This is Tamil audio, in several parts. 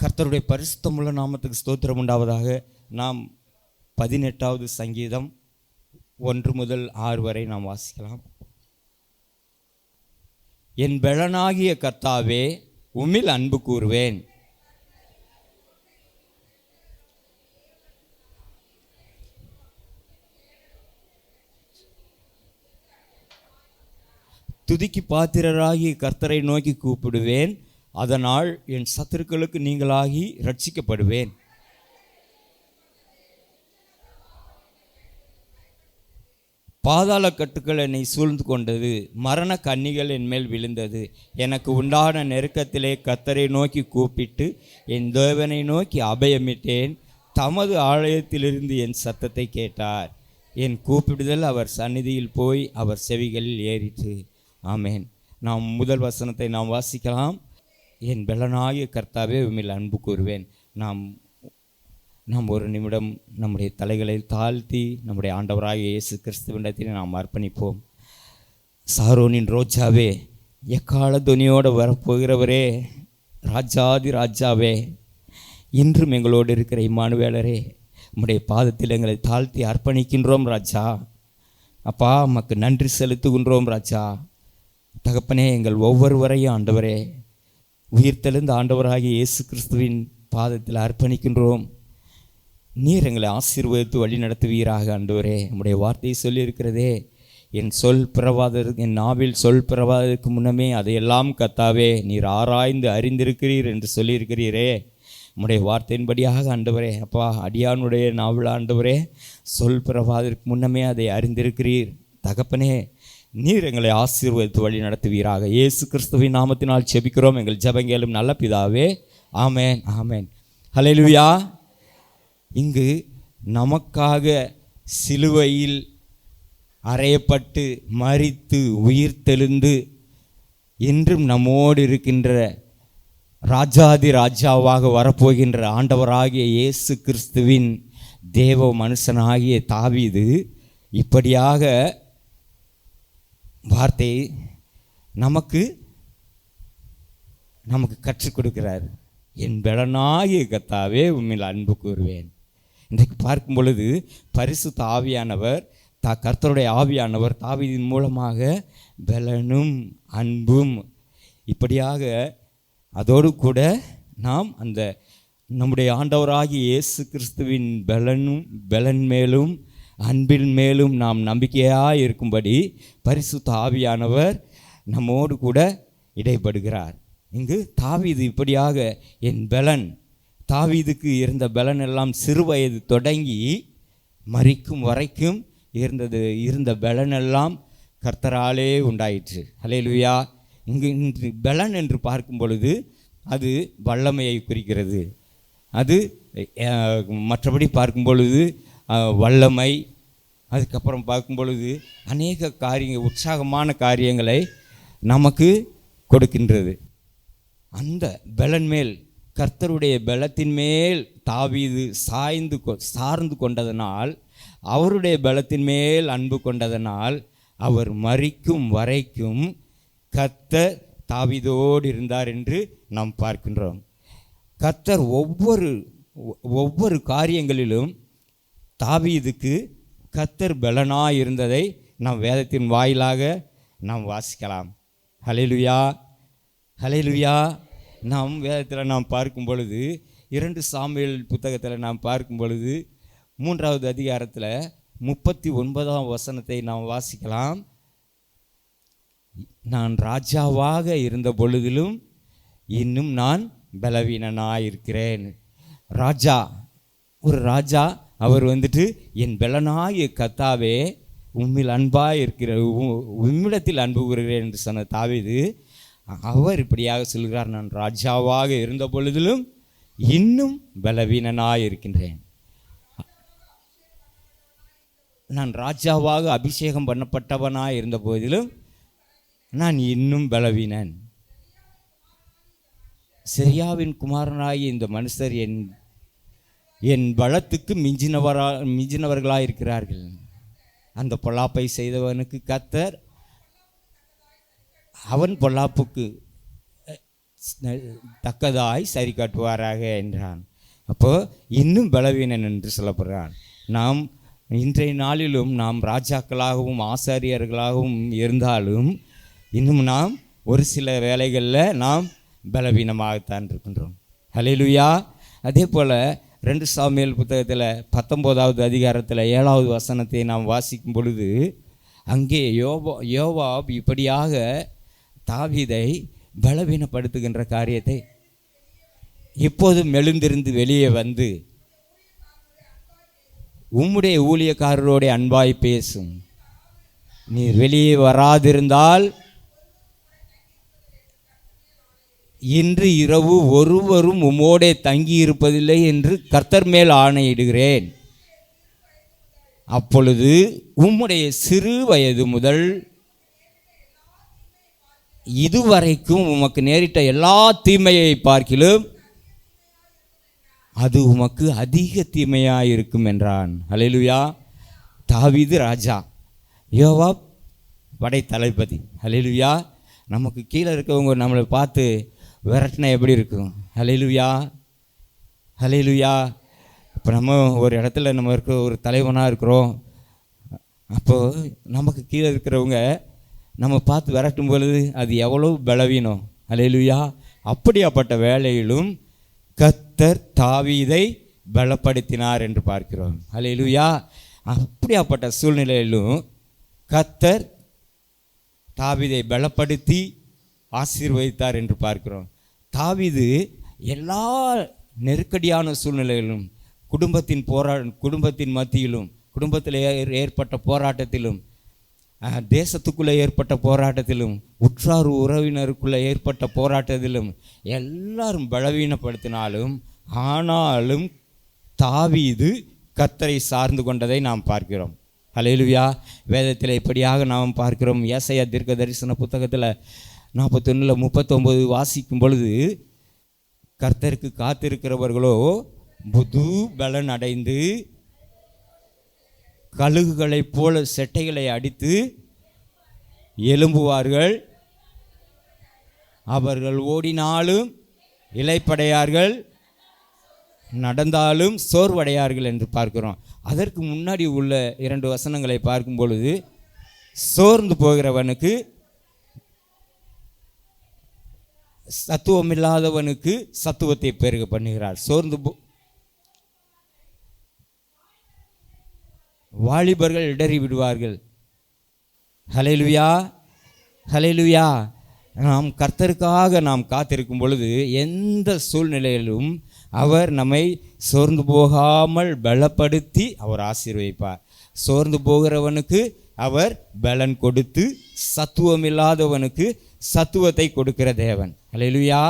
கர்த்தருடைய பரிசுத்தமுள்ள நாமத்துக்கு ஸ்தோத்திரம் உண்டாவதாக. நாம் 18வது சங்கீதம் 1 முதல் 6 வரை நாம் வாசிக்கலாம். என் பெலனாகிய கர்த்தாவே, உம்மில் அன்பு கூறுவேன். துதிக்கு பாத்திரராகி கர்த்தரை நோக்கி கூப்பிடுவேன். அதனால் என் சத்துருக்களுக்கு நீங்களாகி ரட்சிக்கப்படுவேன். பாதாள கட்டுக்கள் என்னை சூழ்ந்து கொண்டது, மரண கண்ணிகள் என் மேல் விழுந்தது. எனக்கு உண்டான நெருக்கத்திலே கர்த்தரை நோக்கி கூப்பிட்டு என் தேவனை நோக்கி அபயமிட்டேன். தமது ஆலயத்திலிருந்து என் சத்தத்தை கேட்டார். என் கூப்பிடுதல் அவர் சந்நிதியில் போய் அவர் செவிகளில் ஏறிற்று. ஆமேன். நாம் முதல் வசனத்தை நாம் வாசிக்கலாம். என் பெலனாகிய கர்த்தாவே, உம்மில் அன்பு கூறுவேன். நாம் ஒரு நிமிடம் நம்முடைய தலைகளை தாழ்த்தி நம்முடைய ஆண்டவராகிய இயேசு கிறிஸ்துவிடத்தில் நாம் அர்ப்பணிப்போம். சாரோனின் ரோஜாவே, எக்கால துணியோடு வரப்போகிறவரே, ராஜாதி ராஜாவே, இன்றும் எங்களோடு இருக்கிற இம்மானுவேலரே, உம்முடைய பாதத்தில் எங்களை தாழ்த்தி அர்ப்பணிக்கின்றோம் ராஜா. அப்பா, உமக்கு நன்றி செலுத்துகின்றோம் ராஜா. தகப்பனே, எங்கள் ஒவ்வொருவரையும் ஆண்டவரே, உயிர்த்தெழுந்த ஆண்டவராகிய இயேசு கிறிஸ்துவின் பாதத்தில் அர்ப்பணிக்கின்றோம். நீர் எங்களை ஆசீர்வதித்து வழி நடத்துவீராக ஆண்டவரே. நம்முடைய வார்த்தையை சொல்லியிருக்கிறதே, என் நாவில் சொல் பிறவாதற்கு முன்னமே அதையெல்லாம் கர்த்தாவே நீர் ஆராய்ந்து அறிந்திருக்கிறீர் என்று சொல்லியிருக்கிறீரே. நம்முடைய வார்த்தையின்படியாக ஆண்டவரே, அப்பா, அடியானுடைய நாவில் ஆண்டவரே, சொல் பிறவாதற்கு முன்னமே அதை அறிந்திருக்கிறீர். தகப்பனே, நீர் எங்களை ஆசீர்வதித்து வழி நடத்துவீராக. இயேசு கிறிஸ்துவின் நாமத்தினால் செபிக்கிறோம் எங்கள் ஜெபங்களும் நல்ல பிதாவே. ஆமேன், ஆமேன். ஹல்லேலூயா. இங்கு நமக்காக சிலுவையில் அறையப்பட்டு மரித்து உயிர்த்தெழுந்து இன்றும் நம்மோடு இருக்கின்ற ராஜாதி ராஜாவாக வரப்போகின்ற ஆண்டவராகிய இயேசு கிறிஸ்துவின் தேவ மனுஷனாகிய தாவீது இப்படியாக வார்த்தை நமக்கு கற்றுக் கொடுக்கிறார். என் பெலனாகிய கர்த்தாவே, உம்மில் அன்பு கூறுவேன். இன்றைக்கு பார்க்கும் பொழுது பரிசுத்த ஆவியானவர், கர்த்தருடைய ஆவியானவர் தாவீதின் மூலமாக பெலனும் அன்பும் இப்படியாக, அதோடு கூட நாம் அந்த நம்முடைய ஆண்டவராகிய இயேசு கிறிஸ்துவின் பெலன் மேலும் அன்பின் மேலும் நாம் நம்பிக்கையாக இருக்கும்படி பரிசுத்த ஆவியானவர் நம்மோடு கூட இடைப்படுகிறார். இங்கு தாவீது இப்படியாக என் பெலன், தாவீதுக்கு இருந்த பெலன் எல்லாம் சிறு வயது தொடங்கி மரிக்கும் வரைக்கும் இருந்த பெலன் எல்லாம் கர்த்தராலே உண்டாயிற்று. ஹல்லேலூயா. இன்று பெலன் என்று பார்க்கும் பொழுது அது வல்லமையை குறிக்கிறது. அது மற்றபடி பார்க்கும் பொழுது வல்லமை, அதுக்கப்புறம் பார்க்கும் பொழுது அநேக உற்சாகமான காரியங்களை நமக்கு கொடுக்கின்றது. அந்த பெலன் மேல், கர்த்தருடைய பெலத்தின் மேல் தாவீது சார்ந்து கொண்டதனால், அவருடைய பெலத்தின் மேல் அன்பு கொண்டதனால், அவர் மரிக்கும் வரைக்கும் கர்த்தர் தாவீதோடு இருந்தார் என்று நாம் பார்க்கின்றோம். கர்த்தர் ஒவ்வொரு காரியங்களிலும் தாவீதுக்கு கர்த்தர் பெலனாய் இருந்ததை நாம் வேதத்தின் வாயிலாக நாம் வாசிக்கலாம். ஹல்லேலூயா, ஹல்லேலூயா. நாம் வேதத்தில் நாம் பார்க்கும் பொழுது 2 சாமுவேல் புத்தகத்தில் நாம் பார்க்கும் பொழுது 3வது அதிகாரத்தில் 39ஆம் வசனத்தை நாம் வாசிக்கலாம். நான் ராஜாவாக இருந்த பொழுதிலும் இன்னும் நான் பலவீனனாயிருக்கிறேன். ஒரு ராஜா அவர் என் பெலனாகிய கர்த்தாவே, உம்மில் அன்பாக இருக்கிற உம்மிடத்தில் அன்பு கூறுகிறேன் என்று சொன்ன தாவீது, அவர் இப்படியாக சொல்கிறார், நான் ராஜாவாக இருந்த பொழுதிலும் இன்னும் பலவீனனாய் இருக்கின்றேன். நான் ராஜாவாக அபிஷேகம் பண்ணப்பட்டவனாய் இருந்த போதிலும் நான் இன்னும் பலவீனன். செரியாவின் குமாரனாகி இந்த மனுஷர் என் பலத்துக்கு மிஞ்சினவர்களாக இருக்கிறார்கள். அந்த பொல்லாப்பை செய்தவனுக்கு கர்த்தர் அவன் பொல்லாப்புக்கு தக்கதாய் சரி காட்டுவாராக என்றான். அப்போ இன்னும் பலவீனன் என்று சொல்லப்படுறான். நாம் இன்றைய நாளிலும் நாம் ராஜாக்களாகவும் ஆசாரியர்களாகவும் இருந்தாலும் இன்னும் நாம் ஒரு சில வேளைகளில் நாம் பலவீனமாகத்தான் இருக்கின்றோம். ஹல்லேலூயா. அதே போல் 2 சாமுவேல் புத்தகத்தில் 19வது அதிகாரத்தில் 7வது வசனத்தை நாம் வாசிக்கும் பொழுது அங்கே யோவாப் இப்படியாக தாவீதை பலவீனப்படுத்துகின்ற காரியத்தை, இப்போதும் எழுந்திருந்து வெளியே வந்து உம்முடைய ஊழியக்காரரோட அன்பாய் பேசும், நீர் வெளியே வராதிருந்தால் இன்று இரவு ஒருவரும் உம்மோடே தங்கி இருப்பதில்லை என்று கர்த்தர் மேல் ஆணையிடுகிறேன். அப்பொழுது உம்முடைய சிறு வயது முதல் இதுவரைக்கும் உமக்கு நேரிட்ட எல்லா தீமையை பார்க்கிலும் அது உமக்கு அதிக தீமையாக இருக்கும் என்றான். ஹல்லேலூயா. தாவீது ராஜா, யோவாப் படை தளபதி. ஹல்லேலூயா. நமக்கு கீழே இருக்கவங்க நம்மளை பார்த்து விரட்டினா எப்படி இருக்கும்? ஹல்லேலூயா, ஹல்லேலூயா. இப்போ நம்ம ஒரு இடத்துல நம்ம இருக்க ஒரு தலைவனாக இருக்கிறோம். அப்போது நமக்கு கீழே இருக்கிறவங்க நம்ம பார்த்து விரட்டும் பொழுது அது எவ்வளோ பலவீனம். ஹல்லேலூயா. அப்படியாப்பட்ட வேளையிலும் கர்த்தர் தாவீதை பலப்படுத்தினார் என்று பார்க்கிறோம். ஹல்லேலூயா. அப்படியாப்பட்ட சூழ்நிலையிலும் கர்த்தர் தாவீதை பலப்படுத்தி ஆசீர்வதித்தார் என்று பார்க்கிறோம். தாவீது எல்லா நெருக்கடியான சூழ்நிலைகளிலும், குடும்பத்தின் மத்தியிலும், குடும்பத்தில் ஏற்பட்ட போராட்டத்திலும், தேசத்துக்குள்ளே ஏற்பட்ட போராட்டத்திலும், உற்றார் உறவினருக்குள்ளே ஏற்பட்ட போராட்டத்திலும் எல்லாரும் பலவீனப்படுத்தினாலும் ஆனாலும் தாவீது கர்த்தரை சார்ந்து கொண்டதை நாம் பார்க்கிறோம். ஹல்லேலூயா. வேதத்தில் இப்படியாக நாம் பார்க்கிறோம். ஏசாயா தீர்க்க தரிசன புத்தகத்தில் 41:39 வாசிக்கும் பொழுது, கர்த்தருக்கு காத்திருக்கிறவர்களோ புது பலன் அடைந்து கழுகுகளைப் போல செட்டைகளை அடித்து எழும்புவார்கள், அவர்கள் ஓடினாலும் இளைப்படையார்கள், நடந்தாலும் சோர்வடையார்கள் என்று பார்க்கிறோம். அதற்கு முன்னாடி உள்ள 2 வசனங்களை பார்க்கும் பொழுது, சோர்ந்து போகிறவனுக்கு, சத்துவமில்லாதவனுக்கு சத்துவத்தை பெருக பண்ணுகிறார். வாலிபர்கள் இடறி விடுவார்கள். ஹல்லேலூயா, ஹல்லேலூயா. நாம் கர்த்தருக்காக நாம் காத்திருக்கும் பொழுது எந்த சூழ்நிலையிலும் அவர் நம்மை சோர்ந்து போகாமல் பலப்படுத்தி அவர் ஆசீர்வதிப்பார். சோர்ந்து போகிறவனுக்கு அவர் பலன் கொடுத்து, சத்துவமில்லாதவனுக்கு சத்துவத்தை கொடுக்கிற தேவன். ஹல்லேலூயா.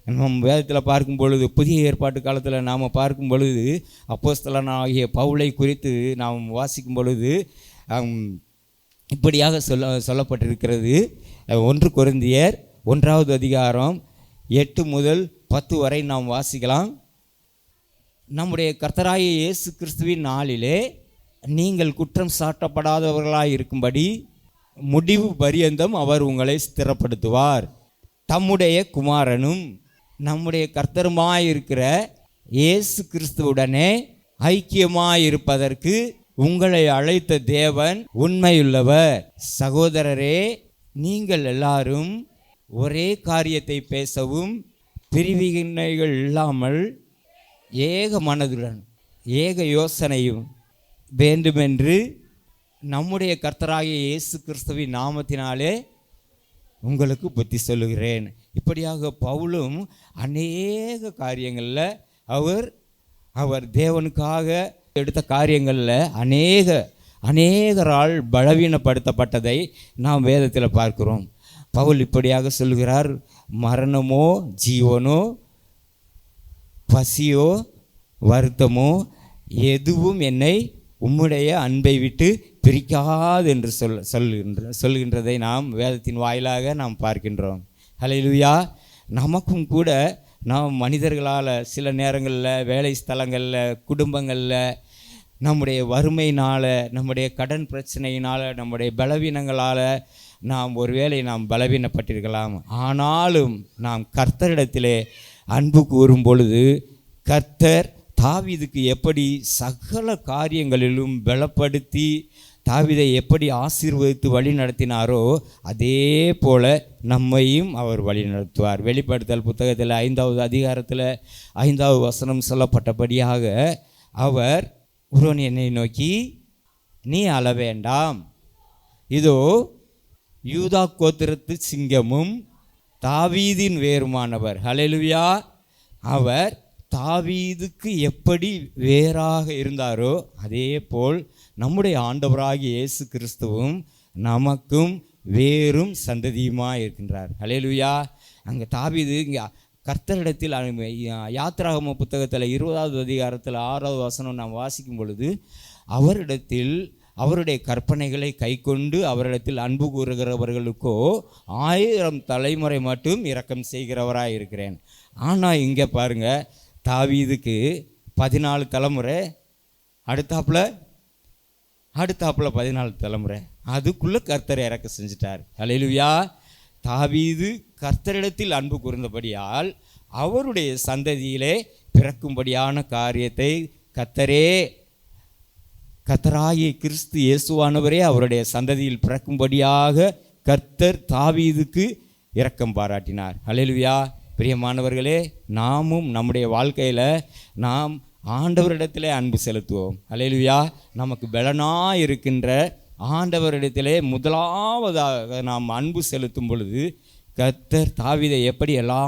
நம் வேதத்தில் பார்க்கும் பொழுது, புதிய ஏற்பாட்டு காலத்தில் நாம் பார்க்கும் பொழுது, அப்போஸ்தலனாகிய பவுலை குறித்து நாம் வாசிக்கும் பொழுது இப்படியாக சொல்லப்பட்டிருக்கிறது. 1 கொரிந்தியர் 1வது அதிகாரம் 8 முதல் 10 வரை நாம் வாசிக்கலாம். நம்முடைய கர்த்தராகிய இயேசு கிறிஸ்துவின் நாளிலே நீங்கள் குற்றம் சாட்டப்படாதவர்களாய் இருக்கும்படி முடிவு பரியந்தம் அவர் உங்களை ஸ்திரப்படுத்துவார். தம்முடைய குமாரனும் நம்முடைய கர்த்தருமாயிருக்கிற இயேசு கிறிஸ்துவுடனே ஐக்கியமாயிருப்பதற்கு உங்களை அழைத்த தேவன் உண்மையுள்ளவர். சகோதரரே, நீங்கள் எல்லாரும் ஒரே காரியத்தை பேசவும் பிரிவினைகள் இல்லாமல் ஏக மனதுடன் ஏக யோசனையும் வேண்டுமென்று நம்முடைய கர்த்தராகிய இயேசு கிறிஸ்துவின் நாமத்தினாலே உங்களுக்கு புத்தி சொல்லுகிறேன். இப்படியாக பவுலும் அநேக காரியங்களில் அவர் தேவனுக்காக எடுத்த காரியங்களில் அநேகரால் பலவீனப்படுத்தப்பட்டதை நாம் வேதத்தில் பார்க்கிறோம். பவுல் இப்படியாக சொல்கிறார், மரணமோ ஜீவனோ பசியோ வருத்தமோ எதுவும் என்னை உம்முடைய அன்பை விட்டு பிரிக்காது என்று சொல்கின்றதை நாம் வேதத்தின் வாயிலாக நாம் பார்க்கின்றோம். ஹல்லேலூயா. நமக்கும் கூட நாம் மனிதர்களால் சில நேரங்களில், வேலை ஸ்தலங்களில், குடும்பங்களில், நம்முடைய வறுமையினால், நம்முடைய கடன் பிரச்சனையினால், நம்முடைய பலவீனங்களால், நாம் ஒருவேளை நாம் பலவீனப்பட்டிருக்கலாம். ஆனாலும் நாம் கர்த்தரிடத்திலே அன்பு கூறும் பொழுது கர்த்தர் தாவீதுக்கு எப்படி சகல காரியங்களிலும் பலப்படுத்தி தாவீதை எப்படி ஆசீர்வதித்து வழி நடத்தினாரோ அதே போல நம்மையும் அவர் வழி நடத்துவார். வெளிப்படுத்தல் புத்தகத்தில் 5வது அதிகாரத்தில் 5வது வசனம் சொல்லப்பட்டபடியாக அவர் உரோனியனை நோக்கி, நீ அழ வேண்டாம், இதோ யூதா கோத்திரத்து சிங்கமும் தாவீதின் வேருமானவர். ஹல்லேலூயா. அவர் தாவீதுக்கு எப்படி வேறாக இருந்தாரோ அதே போல் நம்முடைய ஆண்டவராகிய இயேசு கிறிஸ்துவும் நமக்கும் வேறும் சந்ததியுமாக இருக்கின்றார். ஹல்லேலூயா. அங்கே தாவீது இங்கே கர்த்தரிடத்தில் யாத்திராகம புத்தகத்தில் 20வது அதிகாரத்தில் 6வது வசனம் நாம் வாசிக்கும் பொழுது அவரிடத்தில் அவருடைய கற்பனைகளை கை கொண்டு அவரிடத்தில் அன்பு கூறுகிறவர்களுக்கோ 1000 தலைமுறை மட்டும் இரக்கம் செய்கிறவராக இருக்கிறேன். ஆனால் இங்கே பாருங்கள், தாவீதுக்கு 14 தலைமுறை, அடுத்தாப்புல 14 தலைமுறை, அதுக்குள்ளே கர்த்தரை இறக்க செஞ்சிட்டார். ஹல்லேலூயா. தாவீது கர்த்தரிடத்தில் அன்பு கூர்ந்தபடியால் அவருடைய சந்ததியிலே பிறக்கும்படியான காரியத்தை கர்த்தராகிய கிறிஸ்து இயேசுவானவரே அவருடைய சந்ததியில் பிறக்கும்படியாக கர்த்தர் தாவீதுக்கு இரக்கம் பாராட்டினார். ஹல்லேலூயா. பிரியமானவர்களே, நாமும் நம்முடைய வாழ்க்கையில் நாம் ஆண்டவரிடத்திலே அன்பு செலுத்துவோம். ஹல்லேலூயா. நமக்கு பலனாக இருக்கின்ற ஆண்டவரிடத்திலே முதலாவதாக நாம் அன்பு செலுத்தும் பொழுது கர்த்தர் தாவீதை எப்படி எல்லா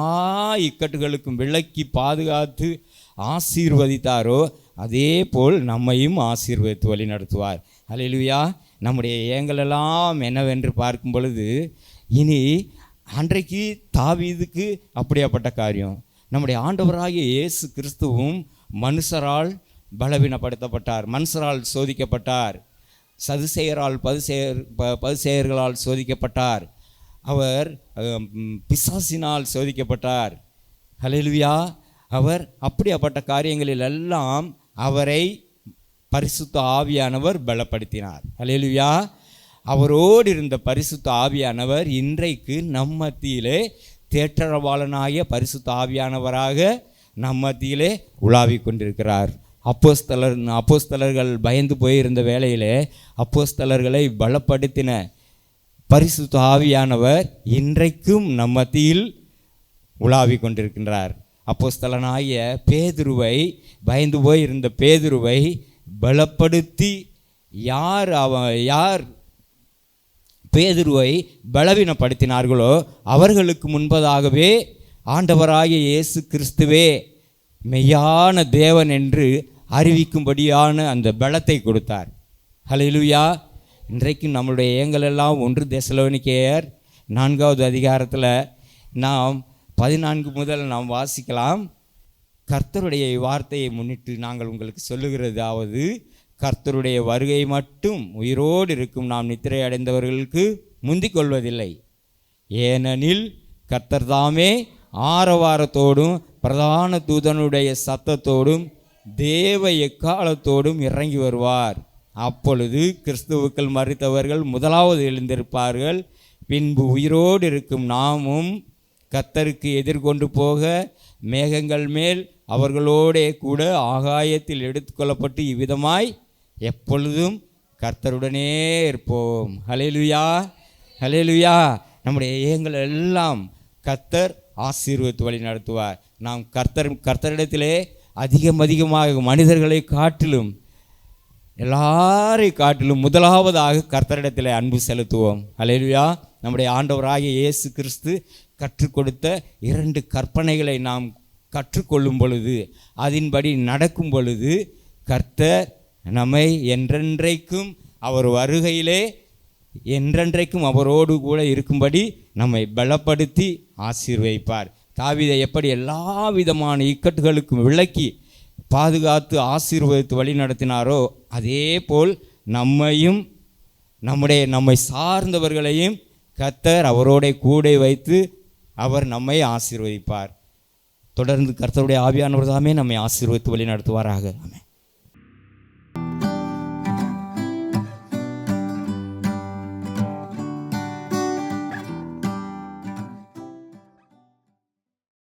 இக்கட்டுகளுக்கும் விலக்கி பாதுகாத்து ஆசீர்வதித்தாரோ அதே போல் நம்மையும் ஆசீர்வதித்து வழி நடத்துவார். ஹல்லேலூயா. நம்முடைய ஏங்களெல்லாம் என்னவென்று பார்க்கும் பொழுது, இனி அன்றைக்கு தாவீதுக்கு அப்படியாப்பட்ட காரியம், நம்முடைய ஆண்டவராகிய இயேசு கிறிஸ்துவும் மனுஷரால் பலவீனப்படுத்தப்பட்டார், மனுஷரால் சோதிக்கப்பட்டார், சதுசேயரால் பதுசேயர்களால் சோதிக்கப்பட்டார், அவர் பிசாசினால் சோதிக்கப்பட்டார். ஹல்லேலூயா. அவர் அப்படியாப்பட்ட காரியங்களில் எல்லாம் அவரை பரிசுத்த ஆவியானவர் பலப்படுத்தினார். ஹல்லேலூயா. அவரோடு இருந்த பரிசுத்த ஆவியானவர் இன்றைக்கு நம் மத்தியிலே தேற்றரவாளனாகிய பரிசுத்த ஆவியானவராக நம் மத்தியிலே உலாவிக் கொண்டிருக்கிறார். அப்போஸ்தலர்கள் பயந்து போயிருந்த வேளையிலே அப்போஸ்தலர்களை பலப்படுத்தின பரிசுத்த ஆவியானவர் இன்றைக்கும் நம் மத்தியில் உலாவிக் கொண்டிருக்கின்றார். அப்போஸ்தலனாகிய பேதுருவை, பயந்து போயிருந்த பேதுருவை பலப்படுத்தி யார் பேதுருவை பலவீனப்படுத்தினார்களோ அவர்களுக்கு முன்பதாகவே ஆண்டவராகிய இயேசு கிறிஸ்துவே மெய்யான தேவன் என்று அறிவிக்கும்படியான அந்த பலத்தை கொடுத்தார். ஹல்லேலூயா. இன்றைக்கு நம்மளுடைய ஏங்களெல்லாம் 1 தெசலோனிக்கேயர் 4வது அதிகாரத்தில் நாம் 14 முதல் நாம் வாசிக்கலாம். கர்த்தருடைய வார்த்தையை முன்னிட்டு நாங்கள் உங்களுக்கு சொல்லுகிறதாவது, கர்த்தருடைய வருகை மட்டும் உயிரோடு இருக்கும் நாம் நித்திரை அடைந்தவர்களுக்கு முந்திக் கொள்வதில்லை. ஏனெனில் கர்த்தர் தாமே ஆரவாரத்தோடும் பிரதான தூதனுடைய சத்தத்தோடும் தேவ எக்காலத்தோடும் இறங்கி வருவார். அப்பொழுது கிறிஸ்துவுக்குள் மரித்தவர்கள் முதலாவது எழுந்திருப்பார்கள். பின்பு உயிரோடு இருக்கும் நாமும் கர்த்தருக்கு எதிர்கொண்டு போக மேகங்கள் மேல் அவர்களோடே கூட ஆகாயத்தில் எடுத்துக்கொள்ளப்பட்டு இவ்விதமாய் எப்பொழுதும் கர்த்தருடனே இருப்போம். ஹல்லேலூயா. ஹல்லேலூயா. நம்முடைய ஏங்கள் எல்லாம் கர்த்தர் ஆசீர்வதித்து வழி நடத்துவார். நாம் கர்த்தரிடத்திலே அதிகமாக மனிதர்களை காட்டிலும் எல்லாரை காட்டிலும் முதலாவதாக கர்த்தரிடத்திலே அன்பு செலுத்துவோம். ஹல்லேலூயா. நம்முடைய ஆண்டவராகிய இயேசு கிறிஸ்து கற்றுக் கொடுத்த 2 கற்பனைகளை நாம் கற்றுக்கொள்ளும் பொழுது, அதன்படி நடக்கும் பொழுது கர்த்தர் நம்மை என்றென்றைக்கும் அவர் வருகையிலே என்றென்றைக்கும் அவரோடு கூட இருக்கும்படி நம்மை பலப்படுத்தி ஆசீர்வதிப்பார். தாவீதை எப்படி எல்லா விதமான இக்கட்டுகளுக்கும் விலக்கி பாதுகாத்து ஆசீர்வதித்து வழி நடத்தினாரோ அதே போல் நம்மையும் நம்மை சார்ந்தவர்களையும் கர்த்தர் அவரோட கூட வைத்து அவர் நம்மை ஆசீர்வதிப்பார். தொடர்ந்து கர்த்தருடைய ஆவியானவர் தாமே நம்மை ஆசீர்வதித்து வழி நடத்துவாராக. ஆமென்.